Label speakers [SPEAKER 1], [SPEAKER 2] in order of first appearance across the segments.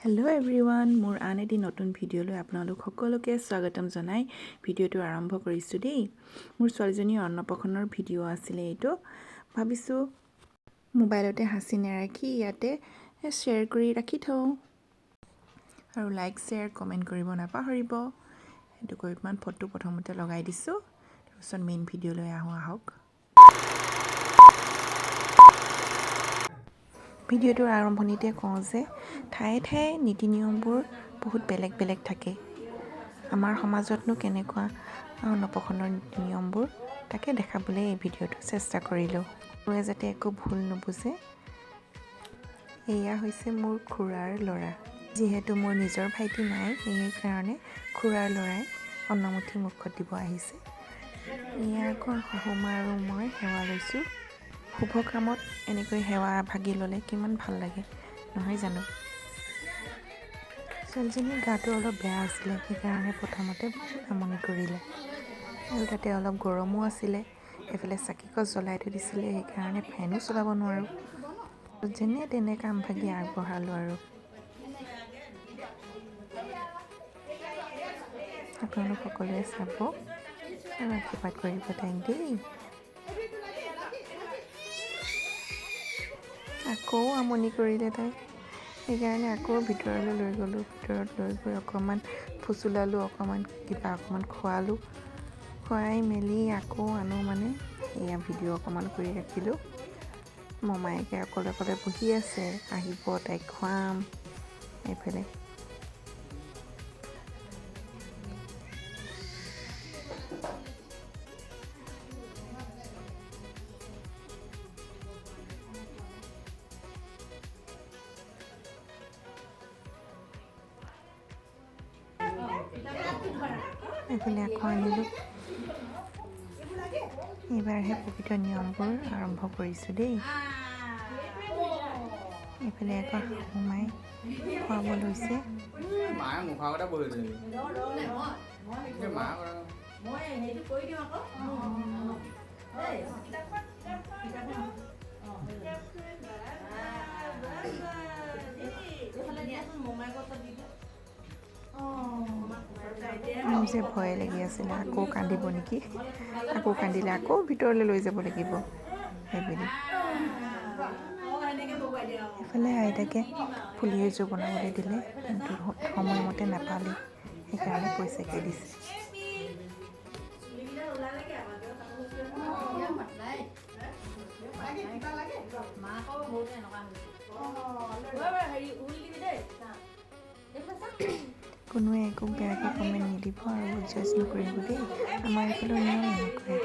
[SPEAKER 1] Hello everyone, মোৰ আন এটি নতুন ভিডিঅ'লৈ আপোনালোক সকলোকে স্বাগতম জনাই ভিডিঅ'টো আৰম্ভ কৰিছোঁ দেই। মোৰ ছোৱালীজনীৰ অন্নপ্ৰাশনৰ ভিডিঅ' আছিলে এইটো। ভাবিছোঁ মোবাইলতে হাসি নেৰাখি ইয়াতে শ্বেয়াৰ কৰি ৰাখি থওঁ। আৰু লাইক শ্বেয়াৰ কমেণ্ট কৰিব নাপাহৰিব। সেইটো কৰি ফটো প্ৰথমতে লগাই দিছোঁ। তাৰপিছত মেইন ভিডিঅ'লৈ আহক। ভিডিঅ'টোৰ আৰম্ভণিতে কওঁ যে ঠায়ে ঠায়ে নীতি নিয়মবোৰ বহুত বেলেগ বেলেগ থাকে। আমাৰ সমাজতনো কেনেকুৱা অন্নপ্ৰাশনৰ নীতি নিয়মবোৰ তাকে দেখাবলৈ এই ভিডিঅ'টো চেষ্টা কৰিলোঁ। কোনোৱে যাতে একো ভুল নুবুজে। এয়া হৈছে মোৰ খুৰাৰ ল'ৰা। যিহেতু মোৰ নিজৰ ভাইটি নাই, সেইকাৰণে খুৰাৰ ল'ৰাই অন্নমুঠি মুখত দিব আহিছে। ইয়াৰ ঘৰ শাহুমা আৰু মই সেৱা লৈছোঁ। শুভ কামত এনেকৈ সেৱা ভাগি ল'লে কিমান ভাল লাগে নহয় জানো। ছোৱালীজনীৰ গাটো অলপ বেয়া আছিলে, সেইকাৰণে প্ৰথমতে আমনি কৰিলে। আৰু তাতে অলপ গৰমো আছিলে। এইফালে চাকি গছ জ্বলাই থৈ দিছিলে, সেইকাৰণে ফেনো চলাব নোৱাৰোঁ। যেনে তেনে কাম ভাগি আগবঢ়ালোঁ আৰু। আপোনালোক সকলোৱে চাব আৰু আশীৰ্বাদ কৰিব তাইক দেই। আকৌ আমনি কৰিলে তাই, সেইকাৰণে আকৌ ভিতৰলৈ লৈ গ'লোঁ। ভিতৰত লৈ গৈ অকণমান ফুচুলালোঁ, অকণমান খোৱালোঁ। খুৱাই মেলি আকৌ আনো এয়া ভিডিঅ' অকণমান কৰি ৰাখিলোঁ। মমায়েকে অকলে অকলে বহি আছে, আহিব তাইক খুৱাম। এইফালে আকৌ আনিলোঁ। এইবাৰহে প্ৰকৃত নিয়মবোৰ আৰম্ভ কৰিছোঁ দেই। এইফালে আকৌ শাহুমাই খুৱাব লৈছে। মোৰ যে ভয় লাগি আছিলে আকৌ কান্দিব নেকি, আকৌ কান্দিলে আকৌ ভিতৰলৈ লৈ যাব লাগিব সেইবুলি। এইফালে আইতাকে ফুলি এযোৰ বনাবলৈ দিলে, কিন্তু সময়মতে নাপালে, সেইকাৰণে পইচাকে দিছে। কোনোৱে একো বেয়াকৈ কমেণ্ট নিদিব আৰু জাজ নকৰিব দেই। আমাৰ এইফালৰ নিয়ম এনেকুৱাই।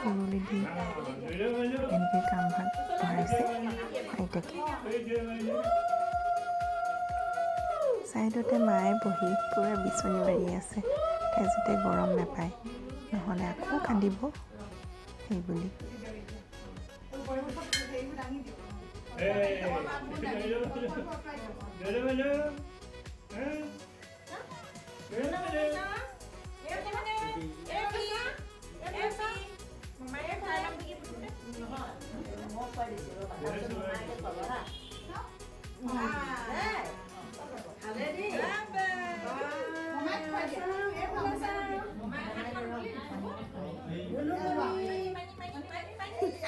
[SPEAKER 1] উৰুলি দি এনেকৈ কাম ভাগ বঢ়াইছে আইতাকে। ছাইডতে মায়ে বহি পূৰা বিচনী মাৰি আছে, তাই যাতে গৰম নাপায়, নহ'লে আকৌ কান্দিব সেইবুলি।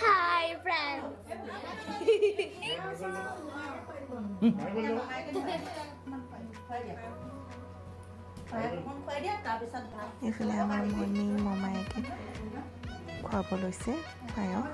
[SPEAKER 2] Hi, friends.
[SPEAKER 1] এইফালে আমাৰ মমায়েকে খুৱাব লৈছে পায়স।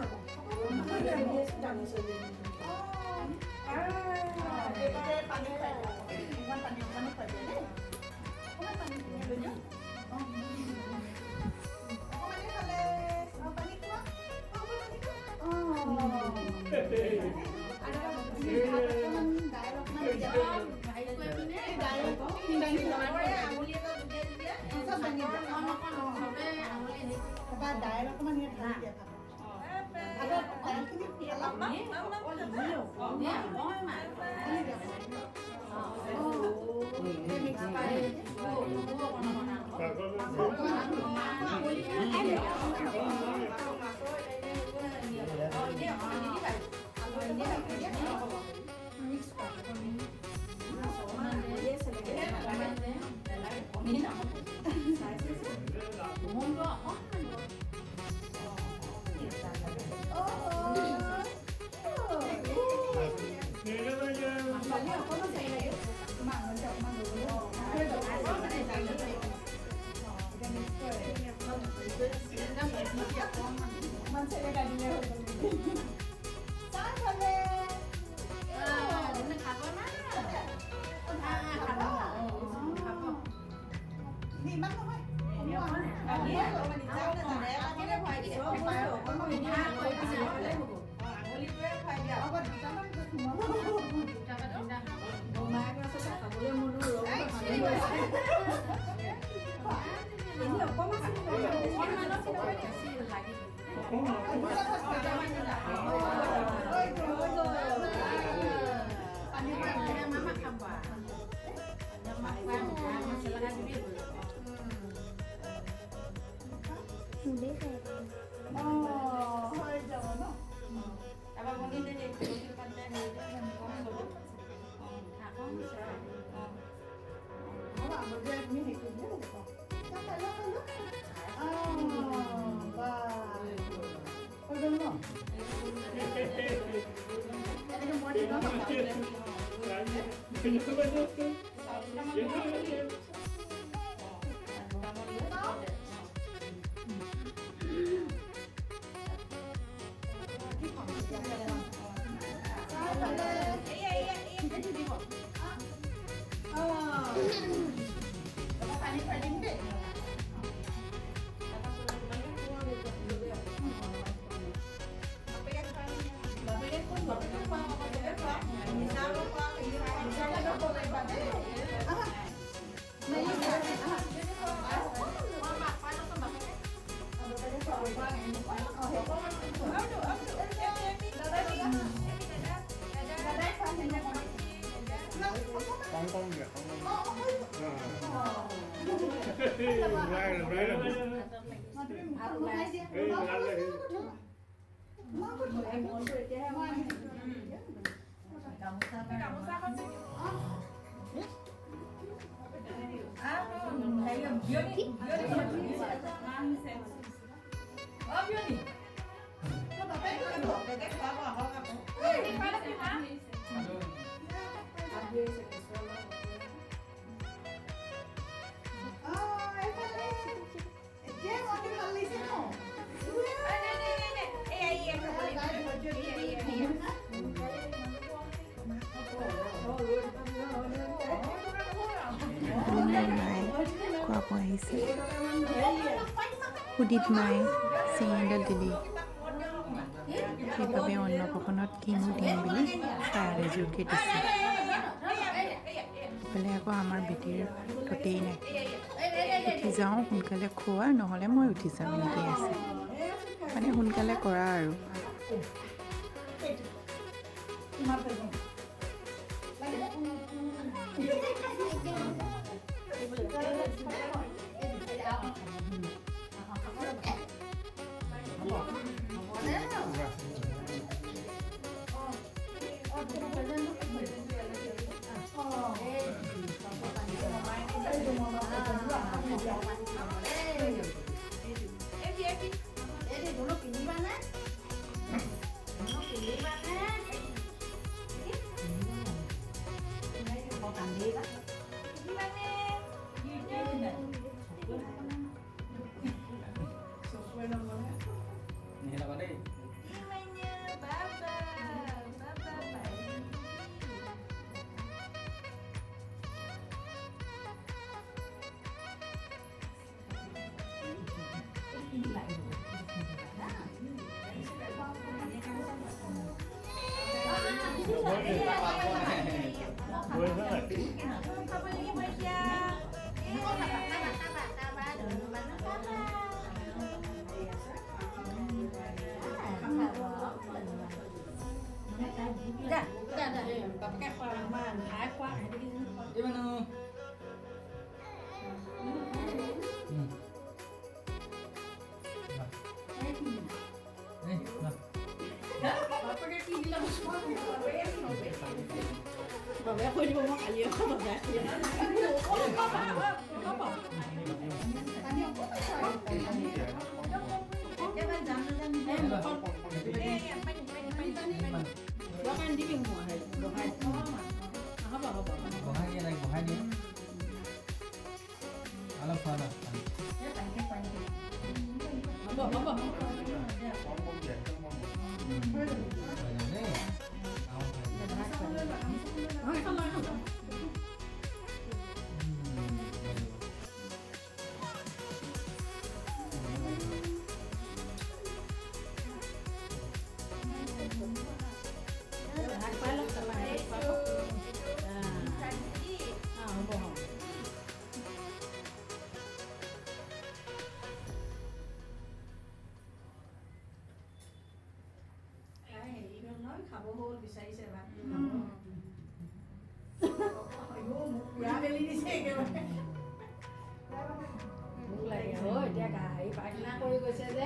[SPEAKER 3] Con kìa, Đây là
[SPEAKER 1] খুৱাব আহিছে সুদিত মায়ে চিঙিডাল দিলি সেইবাবে অন্নপ্ৰসনত কিনো দিম বুলি তাৰে যোগে দিছে বোলে আকৌ আমাৰ বেটীৰ ততেই নাই উঠি যাওঁ সোনকালে খোৱা নহ'লে মই উঠি যাম এনেকৈ আছে মানে সোনকালে কৰা আৰু
[SPEAKER 4] মোক লাগে অ' এতিয়া হেৰি পায়খানা কৰি গৈছে যে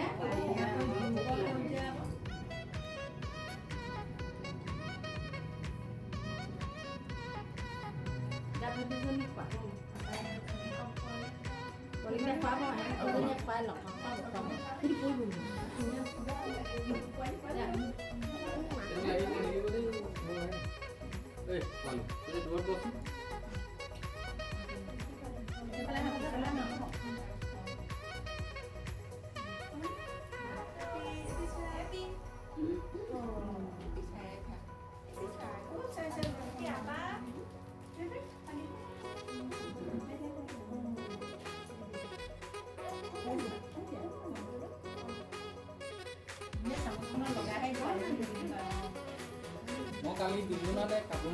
[SPEAKER 3] মই কালি দুদিনতে কাপোৰ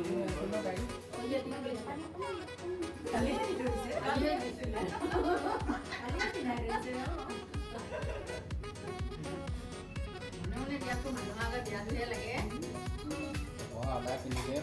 [SPEAKER 3] গাড়ী আদায় পিন্ধিলে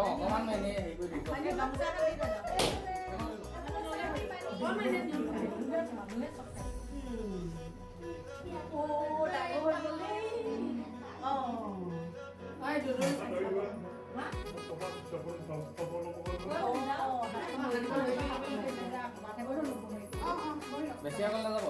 [SPEAKER 3] অকমান মানে হেৰি কৰি দিব বেছি আগত নাযাব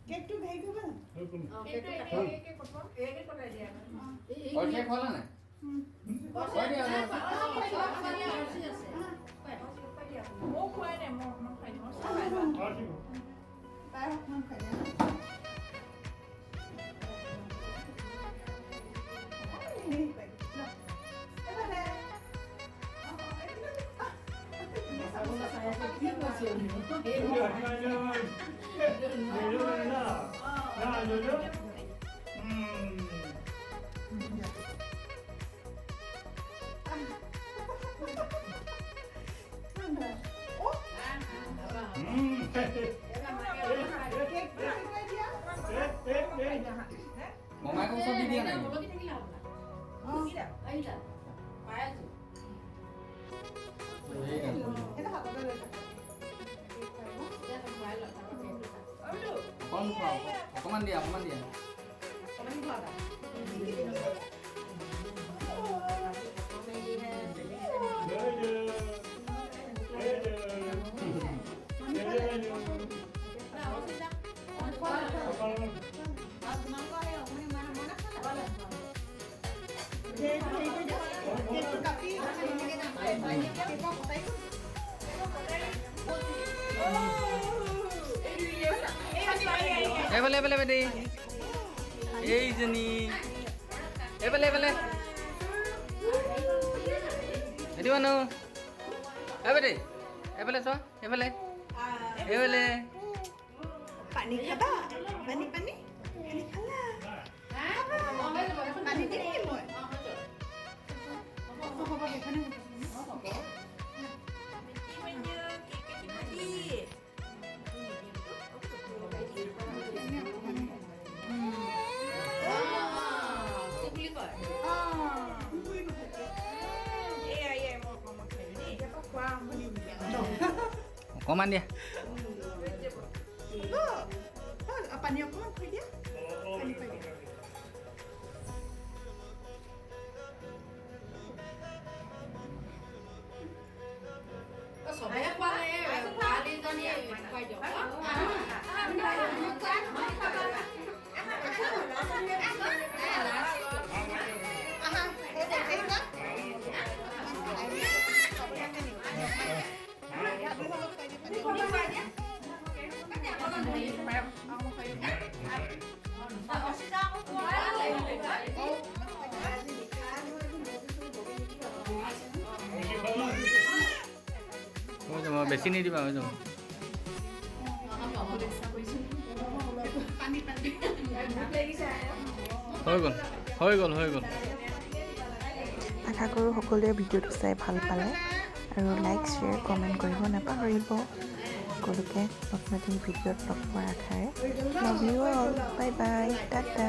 [SPEAKER 5] কেকটো হেৰি কৰিব না
[SPEAKER 3] খোলা নাই
[SPEAKER 2] মোক খুৱাই নাই মই খাই দিওঁ
[SPEAKER 5] তাই অকণমান খাই দিয়া
[SPEAKER 3] মমাইক ওচৰত দি দিয়া নাই অকমান দিয়া এইফালে বেটি এইজনী এইফালে এটি মানুহ বেটি এইফালে চোৱা এইফালে এইফালে
[SPEAKER 5] পানী খাবা পানী পানী পানী খালা পানী দিম নেকি মই হ'ব সেইখনে
[SPEAKER 3] অকণমান দিয়া
[SPEAKER 5] পানী অকণমান খুৱাই দিয়া পানী খুৱাই দিয়া
[SPEAKER 4] চবে খোৱালে ছোৱালীজনী খুৱাই দিয়ক
[SPEAKER 3] হৈ যাব বেছি নিদিবা হৈ যাব হৈ গ'ল
[SPEAKER 1] আশা কৰোঁ সকলোৱে ভিডিঅ'টো চাই ভাল পালে আৰু লাইক শ্বেয়াৰ কমেণ্ট কৰিব নাপাহৰিব সকলোকে নতুন নতুন ভিডিঅ'ত লগ পোৱাৰ আশাৰে love you all bye bye Tata